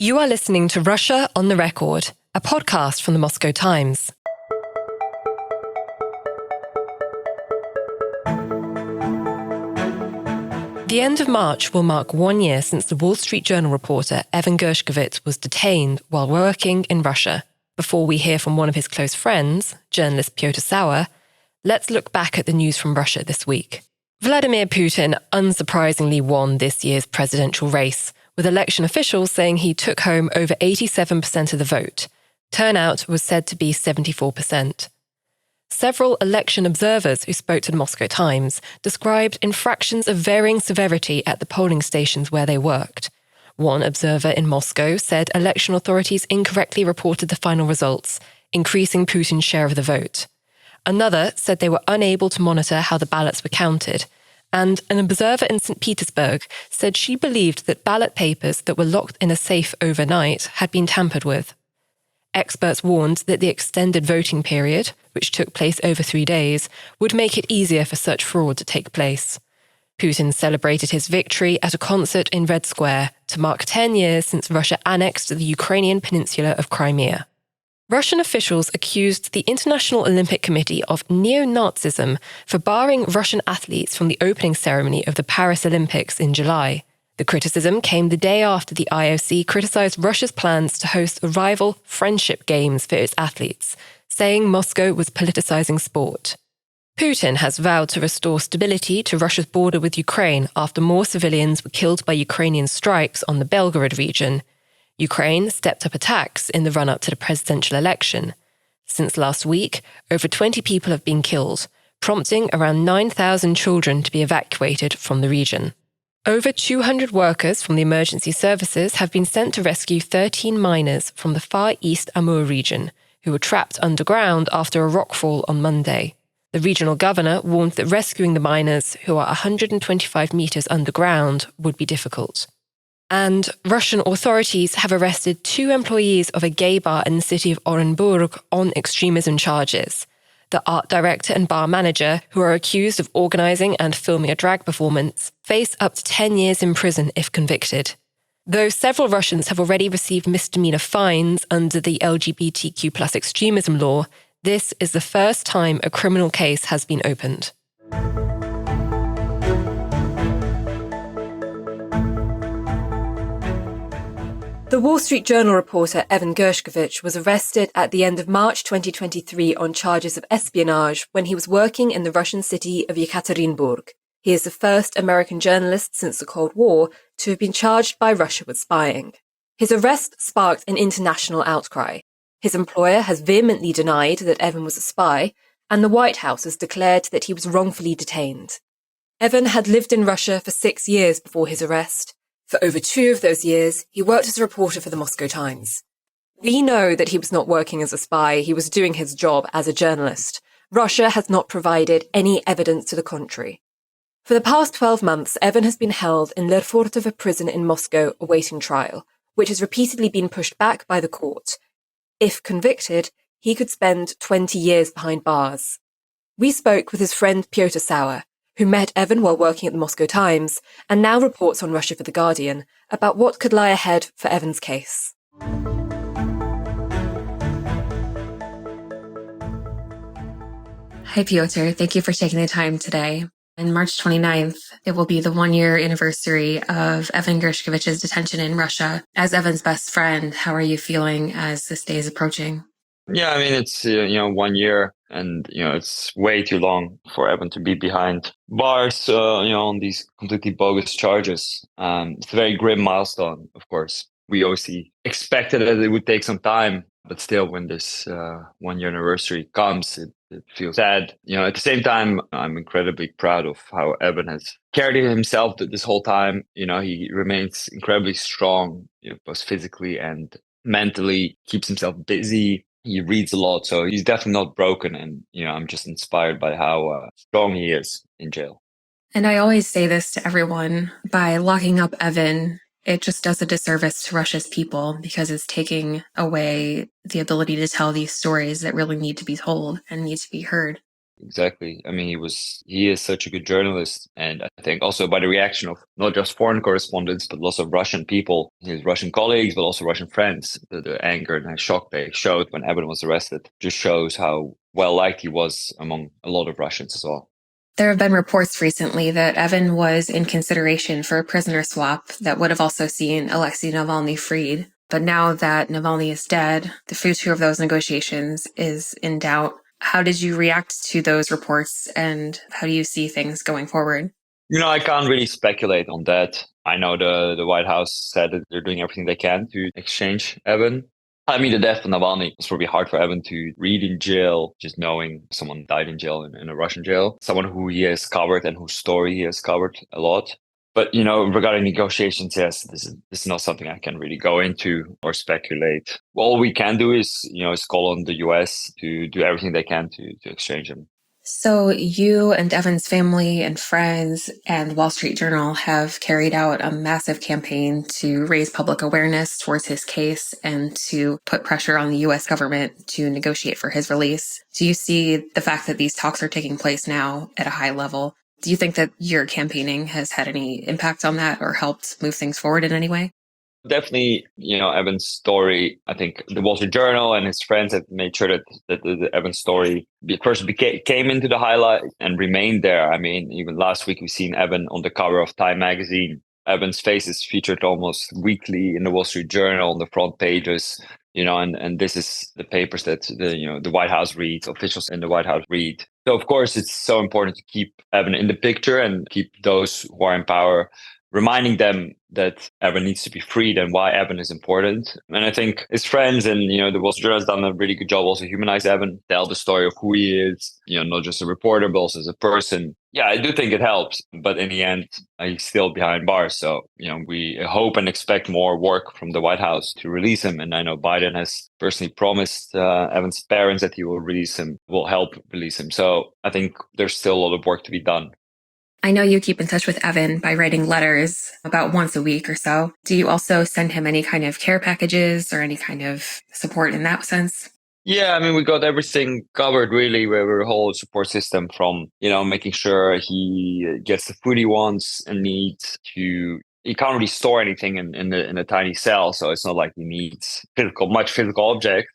You are listening to Russia on the Record, a podcast from the Moscow Times. The end of March will mark 1 year since the Wall Street Journal reporter Evan Gershkovich was detained while working in Russia. Before we hear from one of his close friends, journalist Pjotr Sauer, let's look back at the news from Russia this week. Vladimir Putin unsurprisingly won this year's presidential race, with election officials saying he took home over 87% of the vote. Turnout was said to be 74%. Several election observers who spoke to the Moscow Times described infractions of varying severity at the polling stations where they worked. One observer in Moscow said election authorities incorrectly reported the final results, increasing Putin's share of the vote. Another said they were unable to monitor how the ballots were counted, and an observer in St. Petersburg said she believed that ballot papers that were locked in a safe overnight had been tampered with. Experts warned that the extended voting period, which took place over 3 days, would make it easier for such fraud to take place. Putin celebrated his victory at a concert in Red Square to mark 10 years since Russia annexed the Ukrainian peninsula of Crimea. Russian officials accused the International Olympic Committee of neo-Nazism for barring Russian athletes from the opening ceremony of the Paris Olympics in July. The criticism came the day after the IOC criticized Russia's plans to host a rival friendship games for its athletes, saying Moscow was politicizing sport. Putin has vowed to restore stability to Russia's border with Ukraine after more civilians were killed by Ukrainian strikes on the Belgorod region. Ukraine stepped up attacks in the run-up to the presidential election. Since last week, over 20 people have been killed, prompting around 9,000 children to be evacuated from the region. Over 200 workers from the emergency services have been sent to rescue 13 miners from the Far East Amur region, who were trapped underground after a rockfall on Monday. The regional governor warned that rescuing the miners, who are 125 meters underground, would be difficult. And Russian authorities have arrested 2 employees of a gay bar in the city of Orenburg on extremism charges. The art director and bar manager, who are accused of organising and filming a drag performance, face up to 10 years in prison if convicted. Though several Russians have already received misdemeanor fines under the LGBTQ+ extremism law, this is the first time a criminal case has been opened. The Wall Street Journal reporter Evan Gershkovich was arrested at the end of March 2023 on charges of espionage when he was working in the Russian city of Yekaterinburg. He is the first American journalist since the Cold War to have been charged by Russia with spying. His arrest sparked an international outcry. His employer has vehemently denied that Evan was a spy, and the White House has declared that he was wrongfully detained. Evan had lived in Russia for 6 years before his arrest. For over 2 of those years, he worked as a reporter for the Moscow Times. We know that he was not working as a spy, he was doing his job as a journalist. Russia has not provided any evidence to the contrary. For the past 12 months, Evan has been held in Lerfortovo prison in Moscow awaiting trial, which has repeatedly been pushed back by the court. If convicted, he could spend 20 years behind bars. We spoke with his friend Pjotr Sauer, who met Evan while working at the Moscow Times and now reports on Russia for The Guardian, about what could lie ahead for Evan's case. Hi, Pjotr. Thank you for taking the time today. On March 29th, it will be the 1-year anniversary of Evan Gershkovich's detention in Russia. As Evan's best friend, how are you feeling as this day is approaching? Yeah, I mean, it's, 1 year and, it's way too long for Evan to be behind bars, on these completely bogus charges. It's a very grim milestone, of course. We obviously expected that it would take some time, but still when this 1-year anniversary comes, it feels sad. At the same time, I'm incredibly proud of how Evan has carried himself this whole time. He remains incredibly strong, both physically and mentally, keeps himself busy. He reads a lot, so he's definitely not broken. And, I'm just inspired by how strong he is in jail. And I always say this to everyone, by locking up Evan, it just does a disservice to Russia's people because it's taking away the ability to tell these stories that really need to be told and need to be heard. Exactly. I mean, he is such a good journalist. And I think also by the reaction of not just foreign correspondents, but also Russian people, his Russian colleagues, but also Russian friends, the anger and shock they showed when Evan was arrested just shows how well liked he was among a lot of Russians as well. There have been reports recently that Evan was in consideration for a prisoner swap that would have also seen Alexei Navalny freed. But now that Navalny is dead, the future of those negotiations is in doubt. How did you react to those reports, and how do you see things going forward? I can't really speculate on that. I know the White House said that they're doing everything they can to exchange Evan. I mean, the death of Navalny was probably hard for Evan to read in jail, just knowing someone died in jail in a Russian jail, someone who he has covered and whose story he has covered a lot. But, regarding negotiations, yes, this is not something I can really go into or speculate. All we can do is call on the US to do everything they can to exchange him. So you and Evan's family and friends and Wall Street Journal have carried out a massive campaign to raise public awareness towards his case and to put pressure on the US government to negotiate for his release. Do you see the fact that these talks are taking place now at a high level? Do you think that your campaigning has had any impact on that or helped move things forward in any way? Definitely, Evan's story. I think the Wall Street Journal and his friends have made sure that the Evan story first came into the highlight and remained there. I mean, even last week we've seen Evan on the cover of Time magazine. Evan's face is featured almost weekly in the Wall Street Journal on the front pages. And this is the papers that the White House reads, officials in the White House read. So of course it's so important to keep Evan in the picture and keep those who are in power reminding them that Evan needs to be freed and why Evan is important. And I think his friends and, the Wall Street Journal has done a really good job also humanize Evan, tell the story of who he is, not just a reporter, but also as a person. Yeah, I do think it helps. But in the end, he's still behind bars. So, we hope and expect more work from the White House to release him. And I know Biden has personally promised Evan's parents that he will release him, will help release him. So I think there's still a lot of work to be done. I know you keep in touch with Evan by writing letters about once a week or so. Do you also send him any kind of care packages or any kind of support in that sense? Yeah, I mean, we got everything covered really. We have a whole support system from, making sure he gets the food he wants and needs to. He can't really store anything in a tiny cell, so it's not like he needs many physical objects.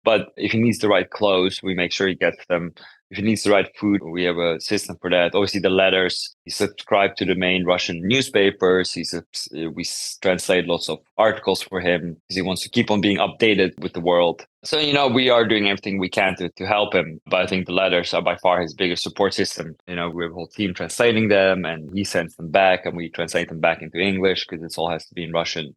But if he needs the right clothes, we make sure he gets them. If he needs the right food, we have a system for that. Obviously, the letters, he subscribed to the main Russian newspapers. We translate lots of articles for him because he wants to keep on being updated with the world. So, we are doing everything we can to help him. But I think the letters are by far his biggest support system. We have a whole team translating them and he sends them back and we translate them back into English because it all has to be in Russian.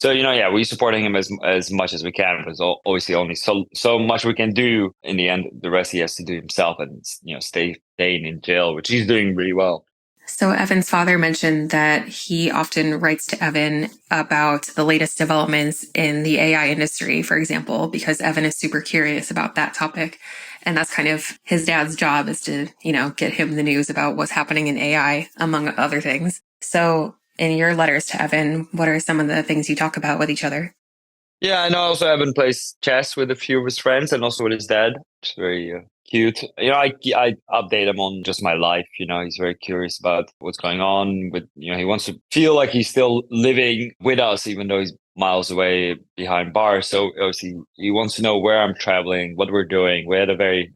So, yeah, we're supporting him as much as we can. There's obviously only so much we can do. In the end, the rest he has to do himself and, staying in jail, which he's doing really well. So Evan's father mentioned that he often writes to Evan about the latest developments in the AI industry, for example, because Evan is super curious about that topic. And that's kind of his dad's job is to, get him the news about what's happening in AI, among other things. So in your letters to Evan, what are some of the things you talk about with each other? Yeah, I know also Evan plays chess with a few of his friends and also with his dad, which is very cute. I update him on just my life. He's very curious about what's going on with, he wants to feel like he's still living with us, even though he's miles away behind bars. So obviously he wants to know where I'm traveling, what we're doing. We had a very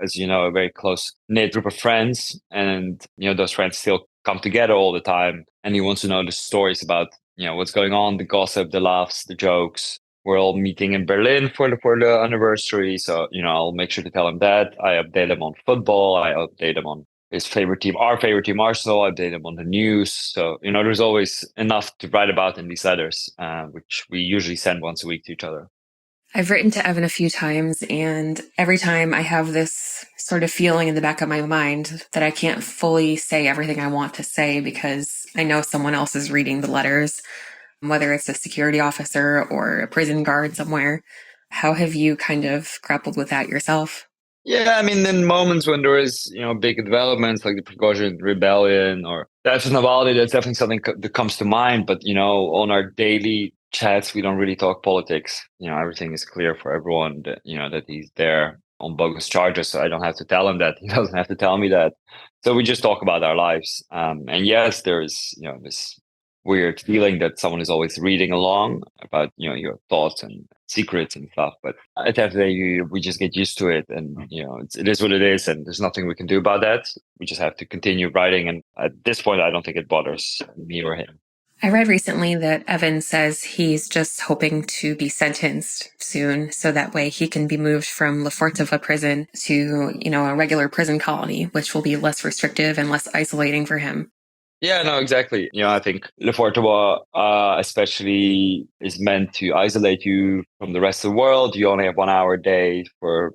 close knit group of friends and, those friends still come together all the time. And he wants to know the stories about, what's going on, the gossip, the laughs, the jokes. We're all meeting in Berlin for the anniversary. So, I'll make sure to tell him that. I update him on football. I update him on his favorite team, our favorite team, Arsenal. I update him on the news. So, there's always enough to write about in these letters, which we usually send once a week to each other. I've written to Evan a few times, and every time I have this sort of feeling in the back of my mind that I can't fully say everything I want to say because I know someone else is reading the letters, whether it's a security officer or a prison guard somewhere. How have you kind of grappled with that yourself? Yeah, I mean, in moments when there is, big developments like the Prigozhin rebellion or that's Navalny, that's definitely something that comes to mind. But, on our daily chats, we don't really talk politics. Everything is clear for everyone that, that he's there. on bogus charges. So I don't have to tell him that. He doesn't have to tell me that. So we just talk about our lives. And yes, there's, this weird feeling that someone is always reading along about, your thoughts and secrets and stuff. But at the end of the day, we just get used to it. And, it is what it is. And there's nothing we can do about that. We just have to continue writing. And at this point, I don't think it bothers me or him. I read recently that Evan says he's just hoping to be sentenced soon, so that way he can be moved from Lerfortovo prison to, a regular prison colony, which will be less restrictive and less isolating for him. Yeah, no, exactly. I think Lerfortovo especially is meant to isolate you from the rest of the world. You only have 1 hour a day for,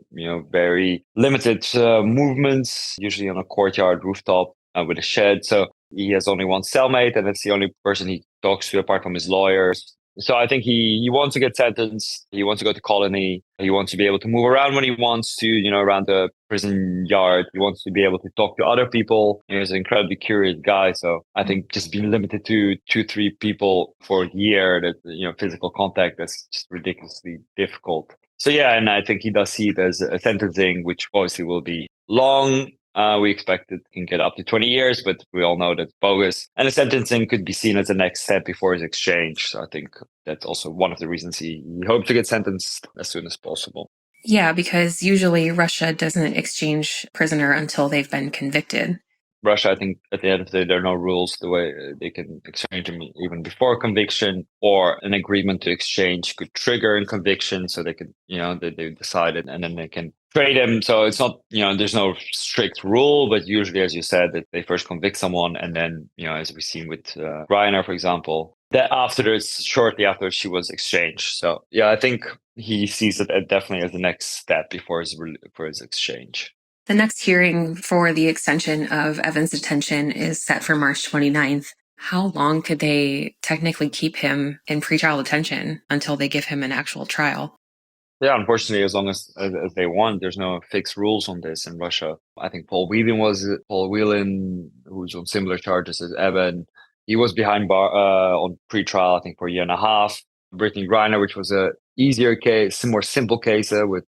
very limited movements, usually on a courtyard rooftop with a shed. So he has only one cellmate, and it's the only person he talks to apart from his lawyers. So I think he wants to get sentenced. He wants to go to colony. He wants to be able to move around when he wants to, around the prison yard. He wants to be able to talk to other people. He's an incredibly curious guy. So I think just being limited to 2-3 people for a year, that, physical contact, that's just ridiculously difficult. So yeah, and I think he does see it as a sentencing, which obviously will be long. We expect it can get up to 20 years, but we all know that's bogus. And the sentencing could be seen as the next step before his exchange. So I think that's also one of the reasons he hoped to get sentenced as soon as possible. Yeah, because usually Russia doesn't exchange prisoner until they've been convicted. Russia, I think at the end of the day, there are no rules the way they can exchange them even before conviction, or an agreement to exchange could trigger a conviction. So they could, they decided, and then they can trade him. So it's not, there's no strict rule, but usually, as you said, that they first convict someone. And then, as we've seen with Reiner, for example, that shortly after she was exchanged. So yeah, I think he sees it definitely as the next step before his exchange. The next hearing for the extension of Evan's detention is set for March 29th. How long could they technically keep him in pretrial detention until they give him an actual trial? Yeah, unfortunately, as long as they want, there's no fixed rules on this in Russia. I think Paul Whelan, who's on similar charges as Evan, he was behind bar on pretrial, I think, for a year and a half. Brittany Griner, which was a easier case, more simple case with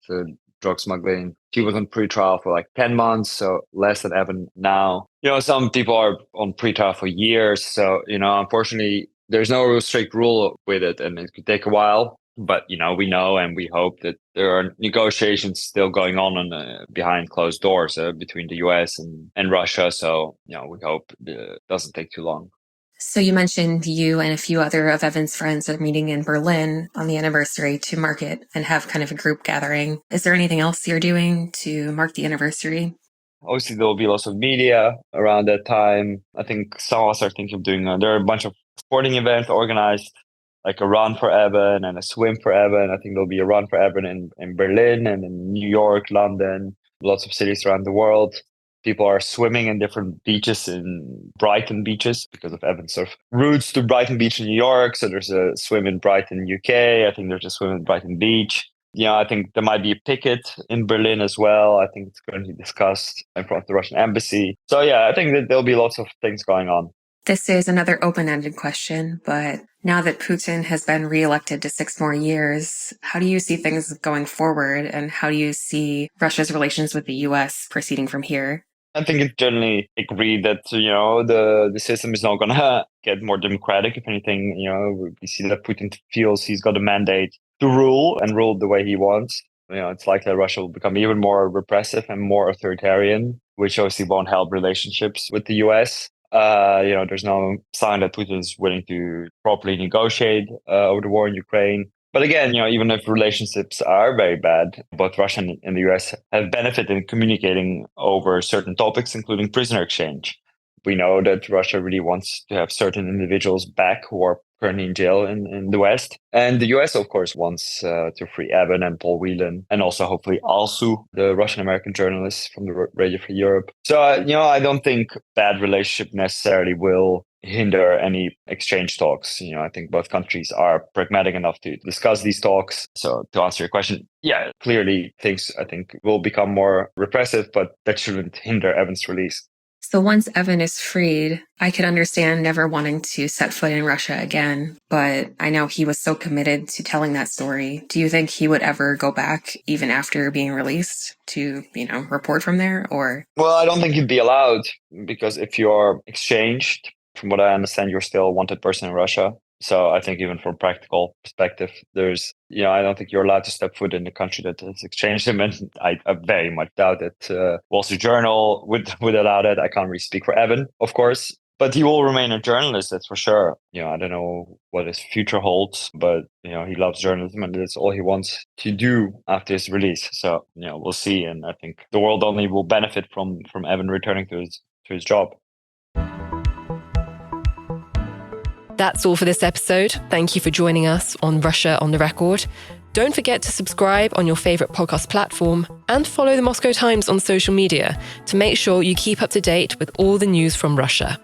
drug smuggling. She was on pretrial for like 10 months, so less than Evan now. Some people are on pretrial for years. So, unfortunately, there's no strict rule with it, and it could take a while. But, we know and we hope that there are negotiations still going on behind closed doors between the US and Russia. So, we hope it doesn't take too long. So you mentioned you and a few other of Evan's friends are meeting in Berlin on the anniversary to mark it and have kind of a group gathering. Is there anything else you're doing to mark the anniversary? Obviously, there will be lots of media around that time. I think some of us are thinking of doing, there are a bunch of sporting events organized, like a run for Evan and a swim for Evan. I think there'll be a run for Evan in Berlin and in New York, London, lots of cities around the world. People are swimming in different beaches in Brighton beaches because of Evan's sort of roots to Brighton Beach in New York. So there's a swim in Brighton, UK. I think there's a swim in Brighton Beach. I think there might be a picket in Berlin as well. I think it's currently discussed in front of the Russian embassy. So yeah, I think that there'll be lots of things going on. This is another open-ended question, but now that Putin has been reelected to 6 more years, how do you see things going forward, and how do you see Russia's relations with the US proceeding from here? I think it's generally agreed that, the system is not going to get more democratic. If anything, we see that Putin feels he's got a mandate to rule and rule the way he wants. It's likely that Russia will become even more repressive and more authoritarian, which obviously won't help relationships with the US. There's no sign that Putin is willing to properly negotiate over the war in Ukraine. But again, even if relationships are very bad, both Russia and the US have benefited in communicating over certain topics, including prisoner exchange. We know that Russia really wants to have certain individuals back who are currently in jail in the West. And the US, of course, wants to free Evan and Paul Whelan, and also hopefully Alsu, the Russian-American journalist from the Radio Free Europe. So, I don't think bad relationship necessarily will hinder any exchange talks. I think both countries are pragmatic enough to discuss these talks. So to answer your question, yeah, clearly things, I think, will become more repressive, but that shouldn't hinder Evan's release. So once Evan is freed, I could understand never wanting to set foot in Russia again, but I know he was so committed to telling that story. Do you think he would ever go back even after being released to, report from there, or? Well, I don't think you'd be allowed, because if you're exchanged, from what I understand, you're still a wanted person in Russia. So I think even from a practical perspective, there's, I don't think you're allowed to step foot in the country that has exchanged him. And I very much doubt that Wall Street Journal would allow that. I can't really speak for Evan, of course, but he will remain a journalist, that's for sure. I don't know what his future holds, but, he loves journalism and that's all he wants to do after his release. So, we'll see. And I think the world only will benefit from Evan returning to his job. That's all for this episode. Thank you for joining us on Russia on the Record. Don't forget to subscribe on your favourite podcast platform and follow the Moscow Times on social media to make sure you keep up to date with all the news from Russia.